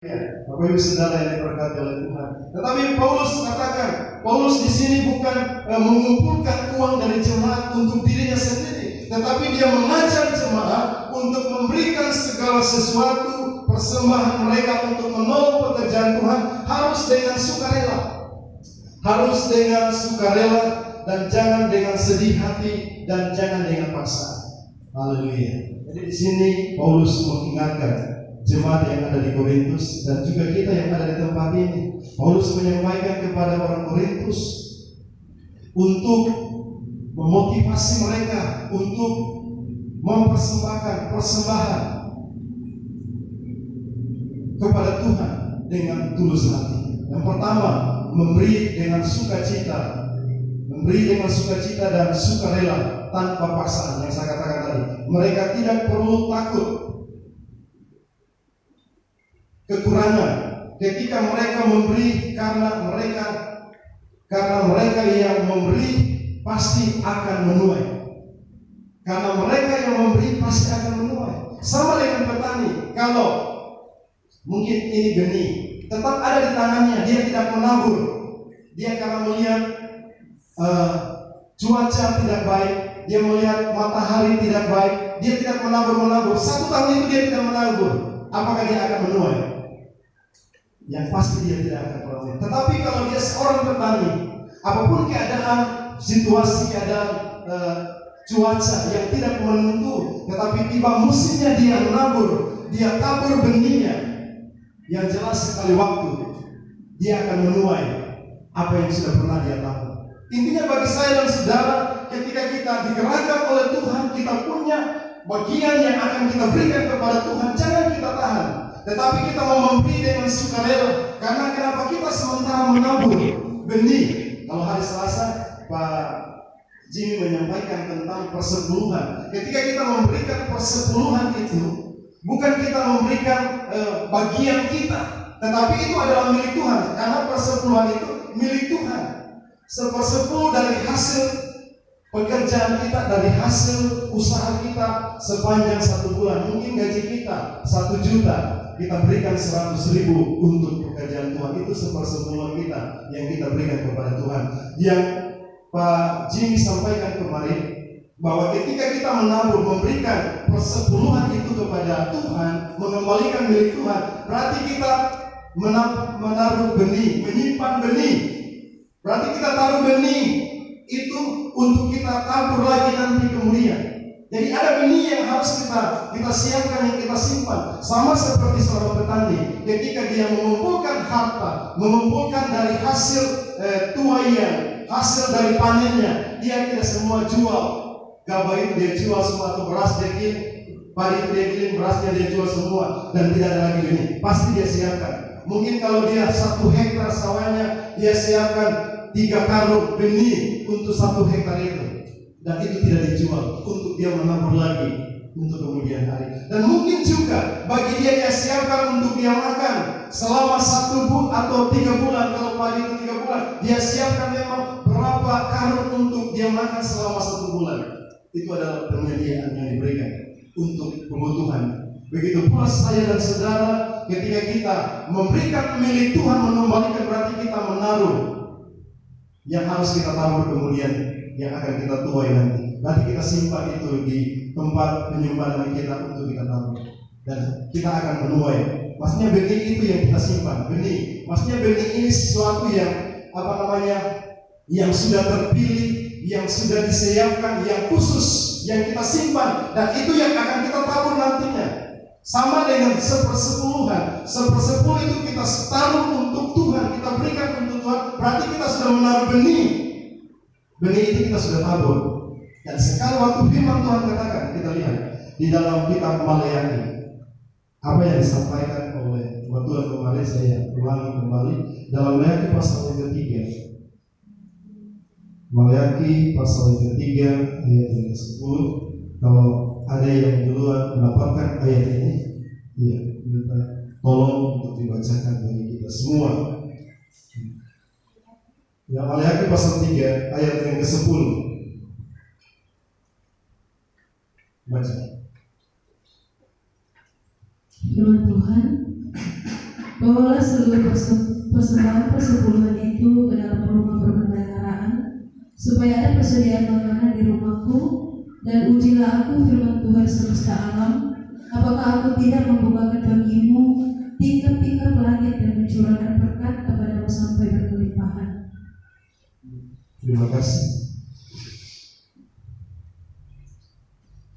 Ya, Bapak Ibu Saudara yang diberkati oleh Tuhan. Tetapi Paulus katakan, Paulus di sini bukan mengumpulkan uang dari jemaat untuk dirinya sendiri, tetapi dia mengajar jemaat untuk memberikan segala sesuatu persembahan mereka untuk menolong pekerjaan Tuhan harus dengan sukarela, harus dengan sukarela dan jangan dengan sedih hati dan jangan dengan paksa. Haleluya. Jadi di sini Paulus mengingatkan jemaat yang ada di Korintus dan juga kita yang ada di tempat ini. Paulus menyampaikan kepada orang Korintus untuk memotivasi mereka untuk mempersembahkan persembahan kepada Tuhan dengan tulus hati. Yang pertama, memberi dengan sukacita, memberi dengan sukacita dan sukarela tanpa paksaan. Yang saya katakan tadi, mereka tidak perlu takut kekurangan ketika mereka memberi, karena mereka yang memberi pasti akan menuai. Karena mereka yang memberi pasti akan menuai. Sama dengan petani, kalau mungkin ini benih tetap ada di tangannya, dia tidak menabur. Dia karena melihat cuaca tidak baik, dia melihat matahari tidak baik, dia tidak menabur. 1 tahun itu dia tidak menabur. Apakah dia akan menuai? Yang pasti dia tidak akan menuai. Tetapi kalau dia seorang petani, apapun keadaan, situasi, keadaan cuaca yang tidak menentu, tetapi tiba musimnya dia menabur, dia tabur benihnya, yang jelas sekali waktu dia akan menuai apa yang sudah pernah dia tabur. Intinya bagi saya dan saudara, ketika kita digerakkan oleh Tuhan, kita punya bagian yang akan kita berikan kepada Tuhan, jangan kita tahan, tetapi kita mau memberi dengan sukarela. Karena kenapa? Kita sementara menabur benih. Kalau hari Selasa Pak Jimmy menyampaikan tentang persepuluhan. Ketika kita memberikan persepuluhan itu, bukan kita memberikan bagian kita, tetapi itu adalah milik Tuhan. Karena persepuluhan itu milik Tuhan. 1/10 dari hasil pekerjaan kita, dari hasil usaha kita sepanjang 1 bulan. Mungkin gaji kita 1 juta, kita berikan 100.000 untuk pekerjaan Tuhan. Itu 1/10 kita yang kita berikan kepada Tuhan. Yang Pak Jimmy sampaikan kemarin, bahwa ketika kita menabur, memberikan persepuluhan itu kepada Tuhan, mengembalikan milik Tuhan, berarti kita menaruh benih, menyimpan benih. Berarti kita taruh benih itu untuk kita tabur lagi nanti kemudian. Jadi ada benih yang harus kita siapkan, yang kita simpan. Sama seperti seorang petani, ketika dia mengumpulkan harta, mengumpulkan dari hasil tuaian, hasil dari panennya, dia tidak semua jual. Gabah itu dia jual semua, atau beras dia giling, padi itu dia giling, berasnya dia jual semua, dan tidak ada lagi benih. Pasti dia siapkan. Mungkin kalau dia 1 hektar sawahnya, dia siapkan 3 karung benih untuk 1 hektar itu, dan itu tidak dijual, untuk dia menabur lagi untuk kemudian hari. Dan mungkin juga bagi dia siapkan untuk dia makan selama 1 bulan atau 3 bulan. Kalau padi itu 3 bulan, dia siapkan memang berapa karung untuk dia makan selama 1 bulan. Itu adalah penyediaan yang diberikan untuk kebutuhan. Begitu pula saya dan saudara, ketika kita memberikan milik Tuhan, mengembalikan, berarti kita menaruh yang harus kita tabur kemudian, yang akan kita tuai nanti. Berarti kita simpan itu di tempat penyimpanan kita untuk kita tabur, dan kita akan menuai. Maksudnya benih itu yang kita simpan, benih. Maksudnya benih ini sesuatu yang yang sudah terpilih, yang sudah disiapkan, yang khusus, yang kita simpan, dan itu yang akan kita tabur nantinya. Sama dengan 1/10. 1/10 itu kita taruh untuk Tuhan, kita berikan untuk Tuhan. Berarti kita sudah menaruh benih. Benih itu kita sudah tabur. Dan sekali waktu firman Tuhan katakan, kita lihat di dalam kitab Maleakhi, apa yang disampaikan oleh Tuhan kemarin, saya ulangi kembali dalam Maleakhi pasal yang ketiga. Maleakhi pasal yang ketiga ayat yang ke-10. Kalau ada yang duluan mendapatkan ayat ini, ya, minta tolong untuk dibacakan bagi kita semua. Ya, Maleakhi pasal 3 ayat yang ke-10. Baca. Firman Tuhan, Bawalah seluruh persembahan persepuluhan itu ke dalam rumah perbendaharaan, supaya ada persediaan makanan di rumahku, dan ujilah aku firman Tuhan semesta alam, apakah aku tidak membukakan bagimu tingkap-tingkap langit dan mencurahkan berkat kepadamu sampai berkelimpahan. Terima kasih.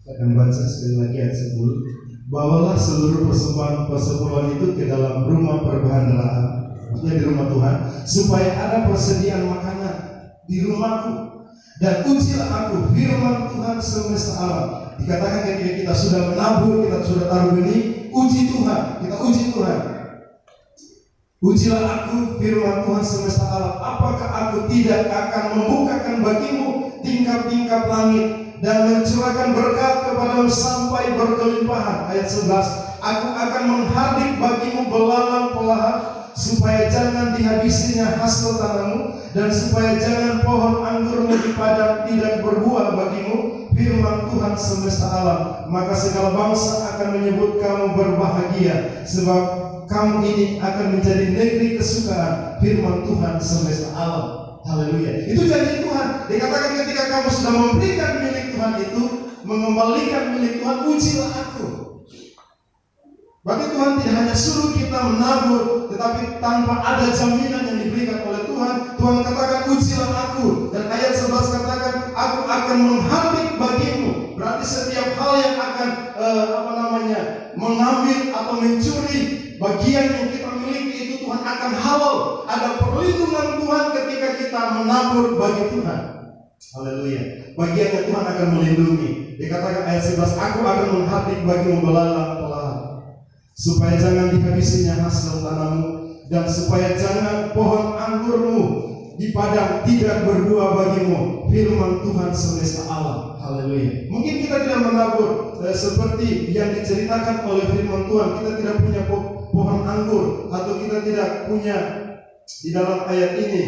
Saya akan baca sekali lagi ayat 10. Bawalah seluruh persepuluhan itu ke dalam rumah perbendaharaan, maksudnya di rumah Tuhan, supaya ada persediaan makanan di rumahku, dan ujilah aku firman Tuhan semesta alam. Dikatakan ketika kita sudah menabur, kita sudah taruh benih, uji Tuhan, kita uji Tuhan. Ujilah aku firman Tuhan semesta alam, apakah aku tidak akan membukakan bagimu tingkap-tingkap langit dan mencurahkan berkat kepadamu sampai berkelimpahan. Ayat 11, aku akan menghardik bagimu belalang pelahap, supaya jangan dihabisinya hasil tanahmu, dan supaya jangan pohon anggurmu di padang tidak berbuah bagimu, firman Tuhan semesta alam. Maka segala bangsa akan menyebut kamu berbahagia, sebab kamu ini akan menjadi negeri kesukaan, firman Tuhan semesta alam. Haleluya. Itu janji Tuhan. Dikatakan ketika kamu sudah memberikan milik Tuhan itu, mengembalikan milik Tuhan, ujilah aku. Berarti Tuhan tidak hanya suruh kita menabur, tetapi tanpa ada jaminan yang diberikan oleh Tuhan. Tuhan katakan ujilah aku. Dan ayat 11 katakan aku akan menghardik bagimu. Berarti setiap hal yang akan mengambil atau mencuri bagian yang kita miliki itu Tuhan akan halau. Ada perlindungan Tuhan ketika kita menabur bagi Tuhan. Haleluya. Bagiannya Tuhan akan melindungi. Dikatakan ayat 11, aku akan menghardik bagimu belalang pelahap, supaya jangan dihabisinya hasil tanahmu, dan supaya jangan pohon anggurmu di padang tidak berbuah bagimu, firman Tuhan semesta alam. Haleluya. Mungkin kita tidak menabur seperti yang diceritakan oleh firman Tuhan. Kita tidak punya pohon anggur, atau kita tidak punya di dalam ayat ini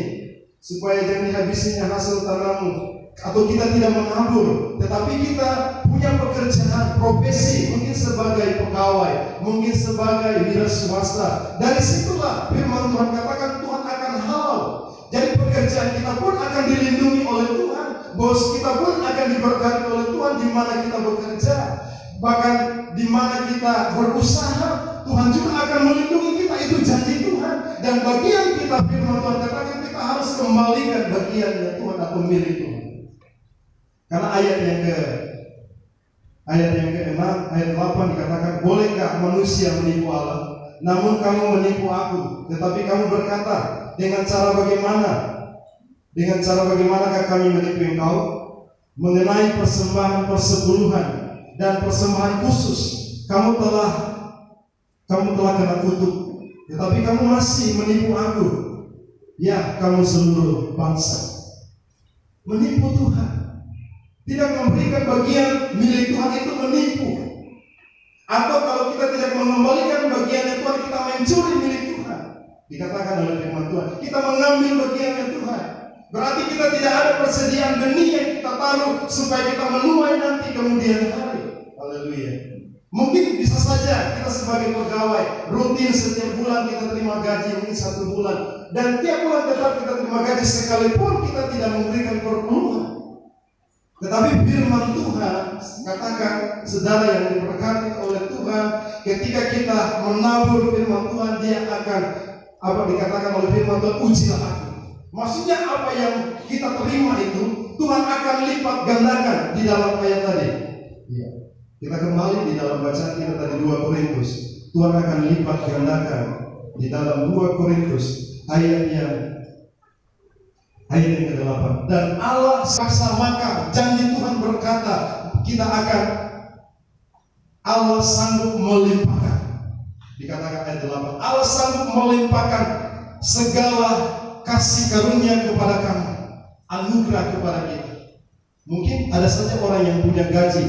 supaya jangan dihabisinya hasil tanahmu, atau kita tidak menabur, tetapi kita punya pekerjaan, profesi, mungkin sebagai pegawai, mungkin sebagai wira swasta. Dari situlah firman Tuhan katakan Tuhan akan halau. Jadi pekerjaan kita pun akan dilindungi oleh Tuhan, bos kita pun akan diberkati oleh Tuhan di mana kita bekerja, bahkan di mana kita berusaha, Tuhan juga akan melindungi kita. Itu janji Tuhan. Dan bagian kita, firman Tuhan katakan kita harus kembalikan bagiannya Tuhan atau milik Tuhan. Karena ayat yang ke-6, ayat 8 dikatakan, bolehkah manusia menipu Allah? Namun kamu menipu aku. Tetapi kamu berkata, dengan cara bagaimanakah kami menipu engkau? Mengenai persembahan persepuluhan dan persembahan khusus, kamu telah kena kutuk, tetapi kamu masih menipu aku. Ya, kamu seluruh bangsa. Menipu Tuhan, tidak memberikan bagian milik Tuhan, itu menipu. Atau kalau kita tidak mengembalikan bagiannya Tuhan, kita mencuri milik Tuhan. Dikatakan oleh firman Tuhan, kita mengambil bagiannya Tuhan. Berarti kita tidak ada persediaan benih yang kita taruh supaya kita menuai nanti kemudian hari. Haleluya. Mungkin bisa saja kita sebagai pegawai rutin setiap bulan kita terima gaji mungkin 1 bulan, dan tiap bulan tetap kita terima gaji, sekalipun kita tidak memberikan perpuluhan. Tetapi firman Tuhan katakan, saudara yang diberkati oleh Tuhan, ketika kita menabur firman Tuhan, dia akan dikatakan oleh firman Tuhan, ujilah aku. Maksudnya apa yang kita terima itu Tuhan akan lipat gandakan di dalam ayat tadi. Ya. Kita kembali di dalam bacaan kita tadi 2 Korintus. Tuhan akan lipat gandakan di dalam 2 Korintus ayat yang ke-8. Dan Allah saksa, maka janji Tuhan berkata, Allah sanggup melimpahkan. Dikatakan ayat 8, Allah sanggup melimpahkan segala kasih karunia kepada kamu, anugerah kepada kita. Mungkin ada saja orang yang punya gaji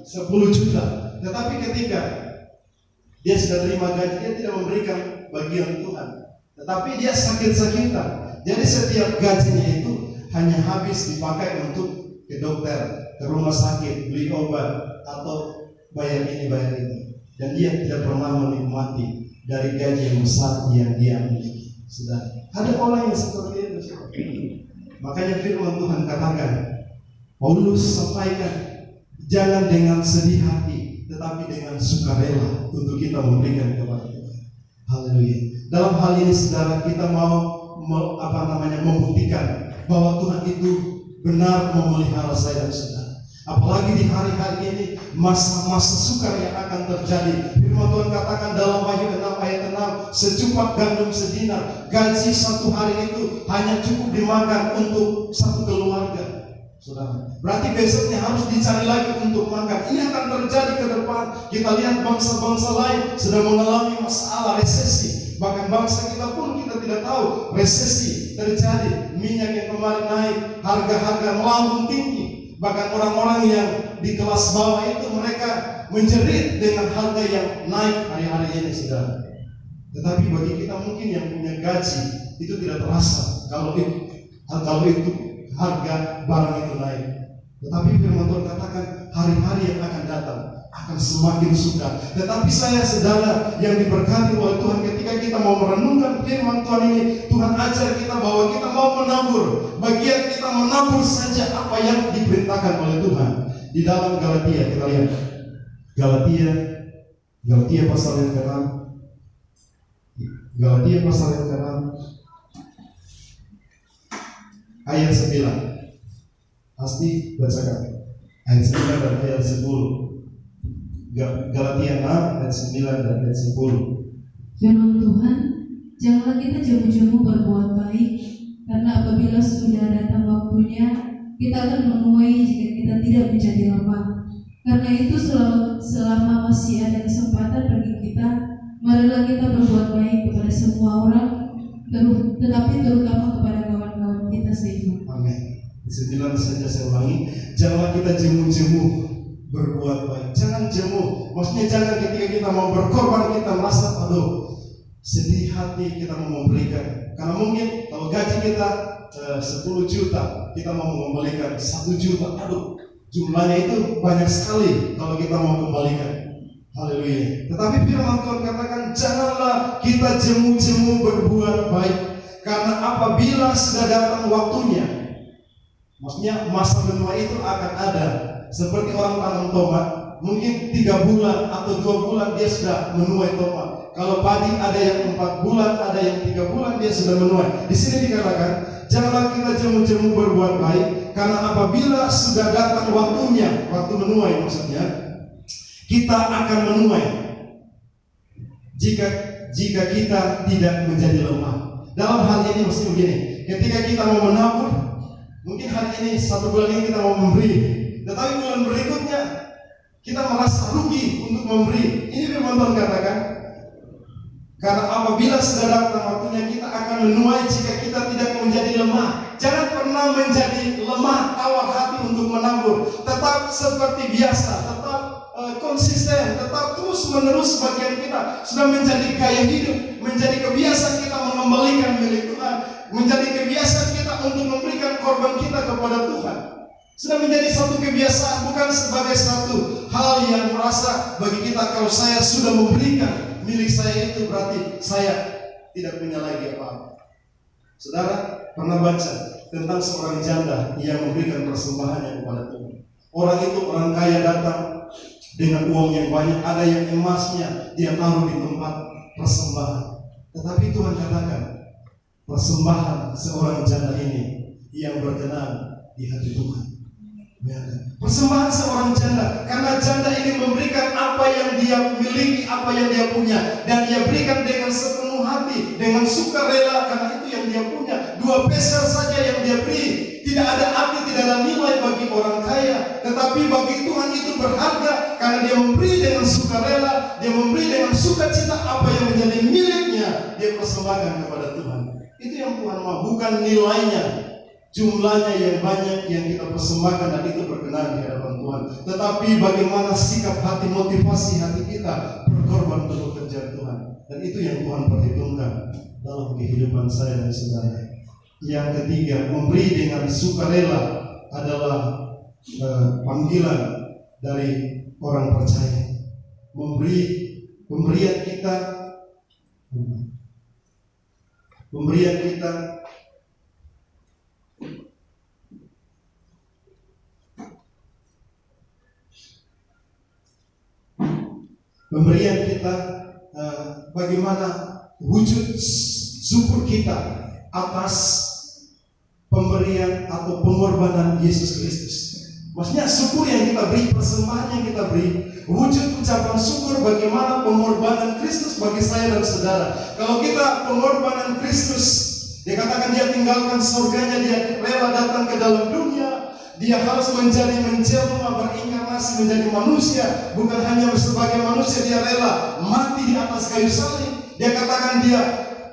10 juta, tetapi ketika dia sudah terima gaji, dia tidak memberikan bagian Tuhan, tetapi dia sakit-sakitan. Jadi setiap gajinya itu hanya habis dipakai untuk ke dokter, ke rumah sakit, beli obat, atau bayar ini, bayar itu. Dan dia tidak pernah menikmati dari gaji yang besar yang dia miliki. Sudah ada orang yang seperti itu. Makanya firman Tuhan katakan, Paulus sampaikan, jangan dengan sedih hati, tetapi dengan sukarela untuk kita memberikan kepada Tuhan. Haleluya. Dalam hal ini saudara, kita mau membuktikan bahwa Tuhan itu benar memelihara saya dan saudara. Apalagi di hari-hari ini, masa-masa sukar yang akan terjadi. Firman Tuhan katakan dalam Wahyu 6 ayat 6, secupak gandum sedinar, gaji satu hari itu hanya cukup dimakan untuk satu keluarga. Saudara, berarti besoknya harus dicari lagi untuk makan. Ini akan terjadi ke depan. Kita lihat bangsa-bangsa lain sedang mengalami masalah resesi. Bahkan bangsa kita pun kita tidak tahu resesi terjadi. Minyak yang kemarin naik, harga-harga melambung tinggi. Bahkan orang-orang yang di kelas bawah itu mereka menjerit dengan harga yang naik hari-hari ini, saudara. Tetapi bagi kita mungkin yang punya gaji itu tidak terasa kalau itu harga barang itu naik. Tetapi firman Tuhan katakan hari-hari yang akan datang akan semakin sukar. Tetapi saya, saudara, yang diberkati oleh Tuhan, ketika kita mau merenungkan firman Tuhan ini, Tuhan ajar kita bahwa kita mau menabur. Bagian kita menabur saja apa yang diperintahkan oleh Tuhan. Di dalam Galatia, kita lihat Galatia pasal yang ke-6. Galatia pasal yang ke-6 ayat 9. Pasti bacakan ayat 9 dan ayat 10. Galatia 6 ayat 9 dan ayat 10. Firman Tuhan, janganlah kita jemu-jemu berbuat baik, karena apabila sudah datang waktunya, kita akan menuai jika kita tidak menjadi lemah. Karena itu selama masih ada kesempatan bagi kita, marilah kita berbuat baik kepada semua orang, tetapi terutama kepada kawan-kawan kita seiman. Amin. 9 saja saya ulangi, janganlah kita jemu-jemu berbuat baik. Jangan jemu, maksudnya jangan ketika kita mau berkorban kita merasa aduh sedih hati kita mau memberikan. Karena mungkin kalau gaji kita 10 juta, kita mau mengembalikan 1 juta, aduh jumlahnya itu banyak sekali kalau kita mau kembalikan. Haleluya. Tetapi firman Tuhan katakan janganlah kita jemu-jemu berbuat baik, karena apabila sudah datang waktunya, maksudnya masa menuai itu akan ada. Seperti orang tanam tomat, mungkin 3 bulan atau 2 bulan dia sudah menuai tomat. Kalau padi ada yang 4 bulan, ada yang 3 bulan dia sudah menuai. Di sini dikatakan, janganlah kita jemu-jemu berbuat baik, karena apabila sudah datang waktunya, waktu menuai maksudnya, kita akan menuai. Jika kita tidak menjadi lemah. Dalam hal ini mesti begini, ketika kita mau menabur, mungkin hari ini 1 bulan ini kita mau memberi. Tetapi bulan berikutnya kita merasa rugi untuk memberi. Ini firman Tuhan katakan, karena apabila sudah datang waktunya kita akan menuai jika kita tidak menjadi lemah. Jangan pernah menjadi lemah, tawar hati untuk menabur. Tetap seperti biasa, tetap konsisten, tetap terus menerus bagian kita. Sudah menjadi gaya hidup, menjadi kebiasaan kita mengembalikan milik Tuhan, menjadi kebiasaan kita untuk memberikan korban kita kepada Tuhan. Sudah menjadi satu kebiasaan, bukan sebagai satu hal yang merasa bagi kita kalau saya sudah memberikan milik saya itu berarti saya tidak punya lagi apa-apa. Saudara pernah baca tentang seorang janda yang memberikan persembahannya kepada Tuhan. Orang itu orang kaya datang dengan uang yang banyak, ada yang emasnya dia taruh di tempat persembahan. Tetapi Tuhan katakan persembahan seorang janda ini yang berkenan di hati Tuhan. Persembahan seorang janda, karena janda ini memberikan apa yang dia miliki, apa yang dia punya, dan dia berikan dengan sepenuh hati, dengan sukarela, karena itu yang dia punya. 2 peser saja yang dia beri, tidak ada arti, tidak ada nilai bagi orang kaya, tetapi bagi Tuhan itu berharga, karena dia memberi dengan sukarela, dia memberi dengan sukacita apa yang menjadi miliknya, dia persembahkan kepada Tuhan. Itu yang Tuhan mau, bukan nilainya, jumlahnya yang banyak yang kita persembahkan, dan itu berkenan di hadapan Tuhan. Tetapi bagaimana sikap hati, motivasi hati kita berkorban untuk kerja Tuhan, dan itu yang Tuhan perhitungkan dalam kehidupan saya dan saudara. Yang ketiga, memberi dengan sukarela adalah panggilan dari orang percaya. Pemberian kita Pemberian kita bagaimana wujud syukur kita atas pemberian atau pengorbanan Yesus Kristus. Maksudnya syukur yang kita beri, persembahan yang kita beri, wujud ucapan syukur bagaimana pengorbanan Kristus bagi saya dan saudara. Kalau kita pengorbanan Kristus, dia katakan dia tinggalkan surganya, dia rela datang ke dalam dunia, dia harus menjadi menjelma, berinkarnasi menjadi manusia, bukan hanya sebagai manusia, dia rela mati di atas kayu salib. Dia katakan dia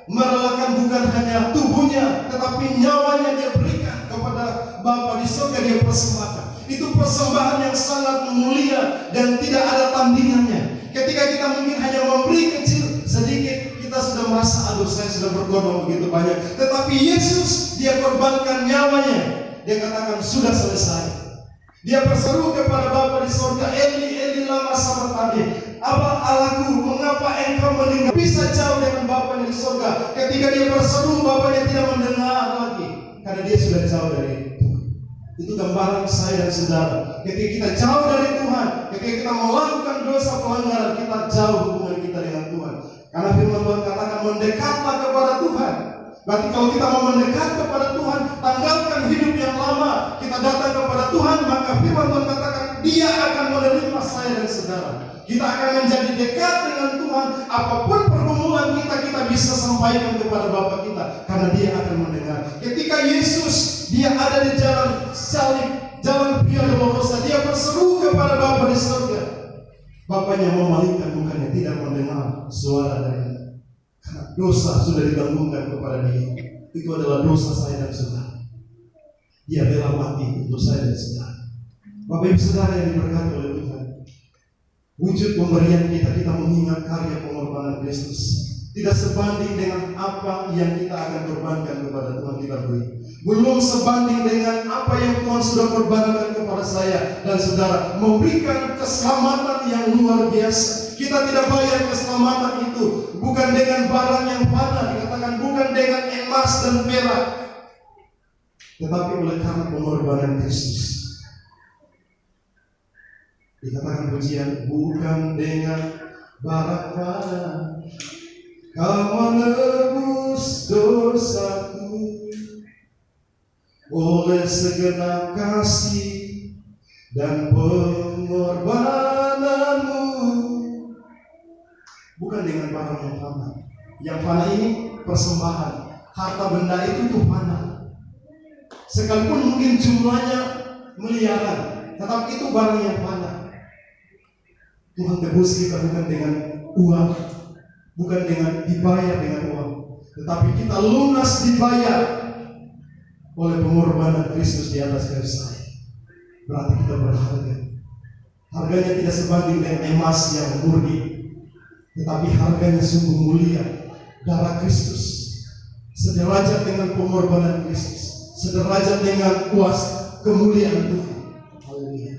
merelakan bukan hanya tubuhnya, tetapi nyawanya dia berikan kepada Bapa di surga, dia persembahkan. Itu persembahan yang sangat mulia dan tidak ada tandingannya. Ketika kita mungkin hanya memberi kecil sedikit, kita sudah merasa aduh saya sudah berkorban begitu banyak. Tetapi Yesus dia korbankan nyawanya. Dia katakan sudah selesai. Dia berseru kepada Bapa di surga, Eli Eli lama sabachthani. Apa Allahku, mengapa engkau meninggal? Bisa jauh dengan Bapanya di surga. Ketika dia berseru, Bapanya tidak mendengar lagi, karena dia sudah jauh dari itu. Itu gambaran saya dan saudara. Ketika kita jauh dari Tuhan, ketika kita melakukan dosa pelanggaran, kita jauh hubungan kita dengan Tuhan. Karena firman Tuhan katakan mendekatlah kepada Tuhan. Berarti kalau kita mau mendekat kepada Tuhan, tanggalkan hidup yang lama, kita datang kepada Tuhan, maka firman Tuhan katakan Dia akan menerima saya dan saudara. Kita akan menjadi dekat dengan Tuhan. Apapun pergumulan kita bisa sampaikan kepada Bapa kita, karena Dia akan mendengar. Ketika Yesus dia ada di jalan salib, jalan Via Dolorosa, dia berseru kepada Bapa di surga. Bapanya memalingkan mukanya, tidak mendengar suara darinya, karena dosa sudah ditanggungan kepada dia. Itu adalah dosa saya dan saudara. Dia rela mati untuk saya dan saudara. Bapak Ibu saudara yang diberkati oleh Tuhan, wujud pemberian kita mengingat karya pengorbanan Kristus. Tidak sebanding dengan apa yang kita akan korbankan kepada Tuhan kita beri. Belum sebanding dengan apa yang Tuhan sudah korbankan kepada saya dan saudara. Memberikan keselamatan yang luar biasa. Kita tidak bayar keselamatan itu bukan dengan barang yang fana, dikatakan bukan dengan emas dan perak, tetapi oleh karena pengorbanan Kristus. Dikatakan pujian, bukan dengan barang fana Kau menebus dosaku oleh segenap kasih dan pengorbananmu. Bukan dengan barang yang fana. Yang fana ini persembahan. Harta benda itu tuh fana. Sekalipun mungkin jumlahnya miliaran, tetapi itu barang yang fana. Tuhan tebus kita bukan dengan uang, bukan dengan dibayar dengan uang, tetapi kita lunas dibayar oleh pengorbanan Kristus di atas kayu salib. Berarti kita berharga. Harganya tidak sebanding dengan emas yang murni, tetapi harganya sungguh mulia. Darah Kristus sederajat dengan pengorbanan Kristus, sederajat dengan kuasa kemuliaan Tuhan. Haleluya.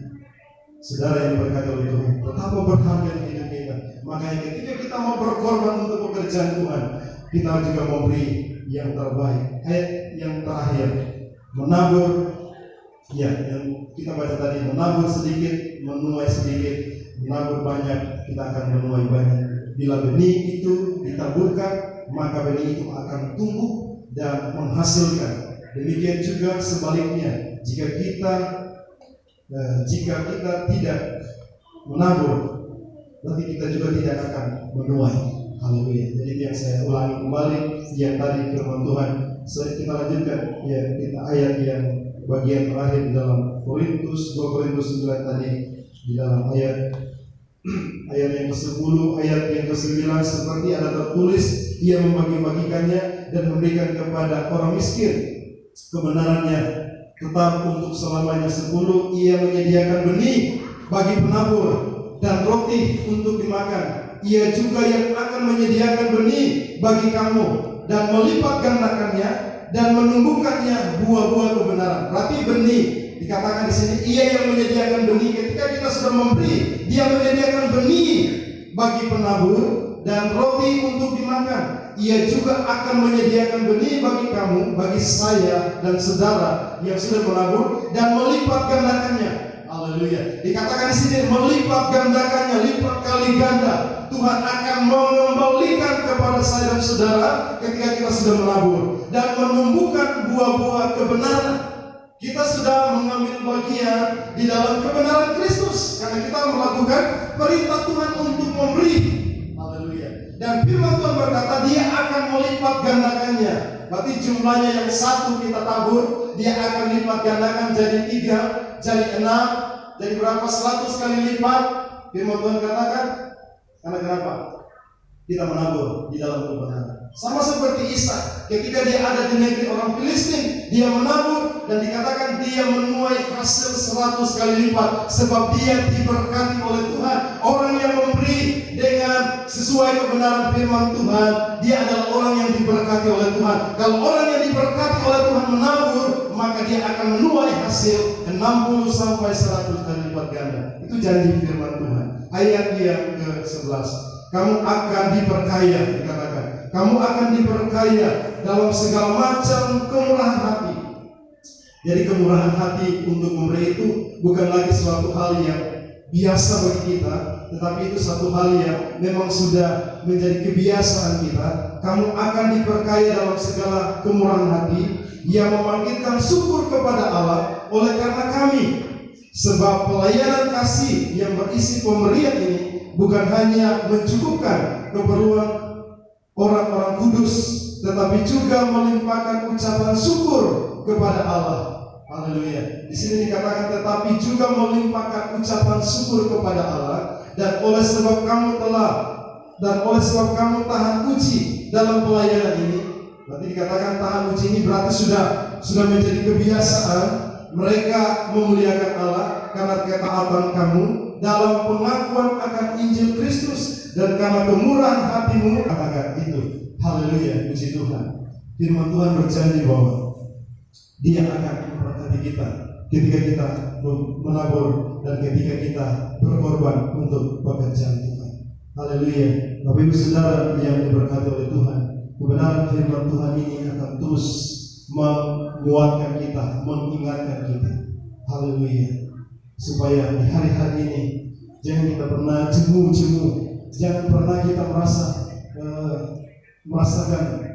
Saudara yang diberkati oleh Tuhan, betapa berharga hidup kita. Makanya ketika kita mau berkorban untuk pekerjaan Tuhan, kita juga mau beri yang terbaik. Ayat yang terakhir, menabur, ya, yang kita baca tadi, menabur sedikit, menuai sedikit, menabur banyak, kita akan menuai banyak. Bila benih itu ditaburkan, maka benih itu akan tumbuh dan menghasilkan. Demikian juga sebaliknya, jika kita tidak menabur, berarti kita juga tidak akan menuai. Haleluya. Jadi yang saya ulangi kembali yang tadi firman Tuhan. Kita lanjutkan ya, kita ayat yang bagian terakhir di dalam Korintus 2 Korintus 9 tadi, di dalam ayat yang ke-10, ayat yang ke-9, seperti ada tertulis, Ia membagi-bagikannya dan memberikan kepada orang miskin kebenarannya, tetap untuk selamanya. 10, Ia menyediakan benih bagi penabur dan roti untuk dimakan. Ia juga yang akan menyediakan benih bagi kamu dan melipat gandakannya dan menumbuhkannya buah-buah kebenaran. Berarti benih dikatakan di sini, Ia yang menyediakan benih. Ketika kita sudah memberi, Dia menyediakan benih bagi penabur dan roti untuk dimakan. Ia juga akan menyediakan benih bagi kamu, bagi saya dan saudara yang sudah menabur, dan melipat gandakannya. Haleluya. Dikatakan di sini melipat gandakannya, lipat kali ganda. Tuhan akan mengembalikan kepada saya dan saudara ketika kita sudah menabur dan menumbuhkan buah-buah kebenaran. Kita sudah mengambil bagian di dalam kebenaran Kristus karena kita melakukan perintah Tuhan untuk memberi. Haleluya. Dan firman Tuhan berkata Dia akan melipat gandakannya. Berarti jumlahnya yang satu kita tabur, Dia akan lipat gandakan jadi 3, jadi 6, jadi berapa? 100 kali lipat. Firman Tuhan katakan, karena kenapa? Kita menabur di dalam kebenaran. Sama seperti Ishak, ketika dia ada di negeri orang Filistin, dia menabur dan dikatakan dia menuai hasil 100 kali lipat, sebab dia diberkati oleh Tuhan. Orang yang memberi dengan sesuai kebenaran firman Tuhan, dia adalah orang yang diberkati oleh Tuhan. Kalau orang yang diberkati oleh Tuhan menabur, maka dia akan menuai hasil 60 sampai 100 kali lipat ganda. Itu janji firman Tuhan. Ayat yang ke-11. Kamu akan diperkaya, dikatakan. Kamu akan diperkaya dalam segala macam kemurahan hati. Jadi kemurahan hati untuk memberi itu bukan lagi suatu hal yang biasa bagi kita, tetapi itu satu hal yang memang sudah menjadi kebiasaan kita. Kamu akan diperkaya dalam segala kemurahan hati yang memanggilkan syukur kepada Allah oleh karena kami. Sebab pelayanan kasih yang berisi pemberian ini bukan hanya mencukupkan keperluan orang-orang kudus, tetapi juga melimpahkan ucapan syukur kepada Allah. Haleluya. Di sini dikatakan tetapi juga melimpahkan ucapan syukur kepada Allah, dan oleh sebab kamu tahan uji dalam pelayanan ini. Berarti dikatakan tahan uji ini berarti sudah menjadi kebiasaan mereka memuliakan Allah karena ketaatan kamu dalam pengakuan akan Injil Kristus dan karena kemurahan hatimu. Katakan itu. Haleluya, puji Tuhan. Firman Tuhan berjanji bahwa Dia akan memberkati kita ketika kita menabur dan ketika kita berkorban untuk pekerjaan Tuhan. Haleluya. Bapak Ibu Saudara yang diberkati oleh Tuhan, kebenaran firman Tuhan ini akan terus menguatkan kita, mengingatkan kita. Haleluya. Supaya di hari-hari ini jangan kita pernah jemu-jemu, jangan pernah kita merasakan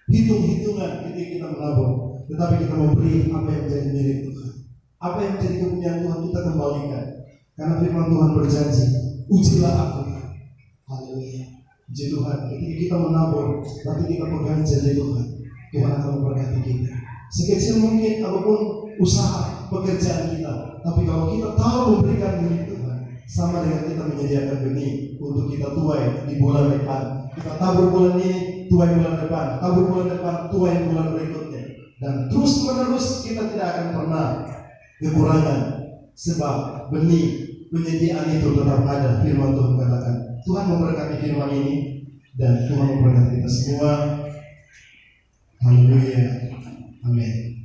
hitung-hitungan ketika kita menabur, tetapi kita memberi apa yang menjadi milik Tuhan, apa yang menjadi kepunyaan Tuhan kita kembalikan. Karena firman Tuhan berjanji, ujilah aku. Haleluya. Puji Tuhan. Ketika kita menabur, berarti kita pegang janji Tuhan. Tuhan akan memberkati kita. Sekecil mungkin apapun usaha pekerjaan kita, tapi kalau kita tahu memberikan milik Tuhan, sama dengan kita menyediakan benih untuk kita tuai di bulan depan. Kita tabur bulan ini, tuai bulan depan, tabur bulan depan, tuai bulan berikutnya, dan terus menerus kita tidak akan pernah kekurangan, sebab benih penyediaan itu tetap ada. Firman Tuhan katakan. Tuhan memberkati firman ini dan Tuhan memberkati kita semua. Haleluya. Amin.